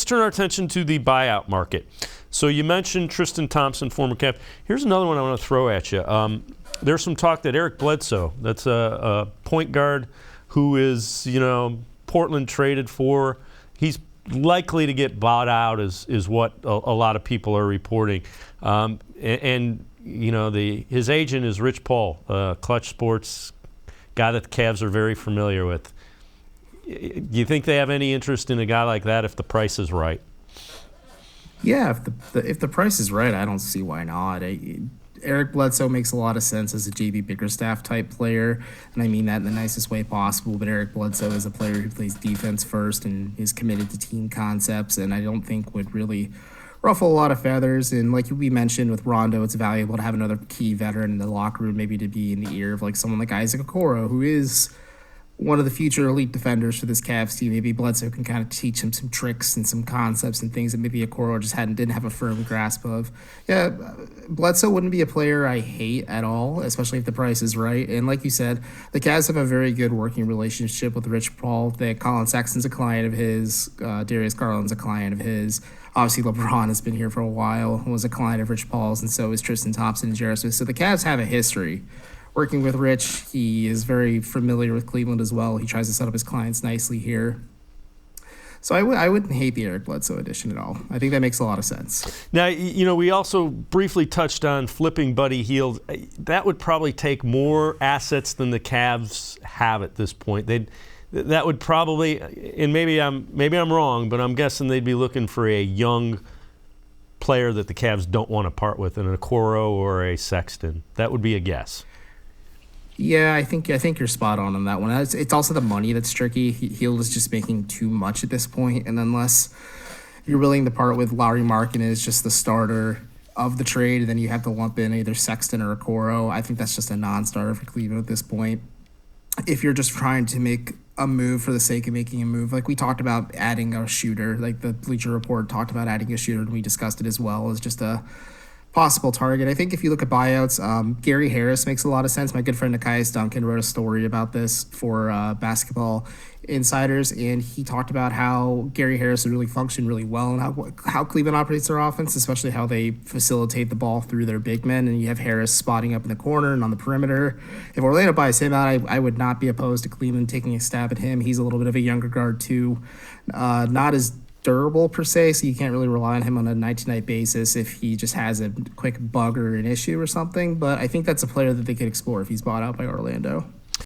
turn our attention to the buyout market. So you mentioned Tristan Thompson, former Cav. Here's another one I want to throw at you. There's some talk that Eric Bledsoe, that's a point guard who is, Portland traded for. He's likely to get bought out is what a lot of people are reporting. His agent is Rich Paul, Clutch Sports, guy that the Cavs are very familiar with. Do you think they have any interest in a guy like that if the price is right? Yeah, if the price is right, I don't see why not. Eric Bledsoe makes a lot of sense as a JB Bickerstaff type player, and I mean that in the nicest way possible. But Eric Bledsoe is a player who plays defense first and is committed to team concepts, and I don't think would really ruffle a lot of feathers. And like we mentioned with Rondo, it's valuable to have another key veteran in the locker room, maybe to be in the ear of like someone like Isaac Okoro, who is one of the future elite defenders for this Cavs team. Maybe Bledsoe can kind of teach him some tricks and some concepts and things that maybe Okoro just didn't have a firm grasp of. Yeah, Bledsoe wouldn't be a player I hate at all, especially if the price is right. And like you said, the Cavs have a very good working relationship with Rich Paul. Colin Sexton's a client of his. Darius Garland's a client of his. Obviously, LeBron has been here for a while and was a client of Rich Paul's, and so is Tristan Thompson and J.R. Smith. So the Cavs have a history working with Rich. He is very familiar with Cleveland as well. He tries to set up his clients nicely here. So I wouldn't hate the Eric Bledsoe addition at all. I think that makes a lot of sense. Now, we also briefly touched on flipping Buddy Hield. That would probably take more assets than the Cavs have at this point. That would probably, and maybe I'm wrong, but I'm guessing they'd be looking for a young player that the Cavs don't want to part with, an Okoro or a Sexton. That would be a guess. Yeah, I think you're spot on that one. It's also the money that's tricky. Hield is just making too much at this point, and unless you're willing to part with Lauri Markkanen as just the starter of the trade, then you have to lump in either Sexton or Okoro. I think that's just a non-starter for Cleveland at this point. If you're just trying to make a move for the sake of making a move, like we talked about adding a shooter, like the Bleacher Report talked about adding a shooter, and we discussed it as well as just a possible target. I think if you look at buyouts, Gary Harris makes a lot of sense. My good friend Nikias Duncan wrote a story about this for Basketball Insiders, and he talked about how Gary Harris would really function really well and how Cleveland operates their offense, especially how they facilitate the ball through their big men. And you have Harris spotting up in the corner and on the perimeter. If Orlando buys him out, I would not be opposed to Cleveland taking a stab at him. He's a little bit of a younger guard too, not as durable per se, so you can't really rely on him on a night-to-night basis if he just has a quick bug or an issue or something. But I think that's a player that they could explore if he's bought out by Orlando.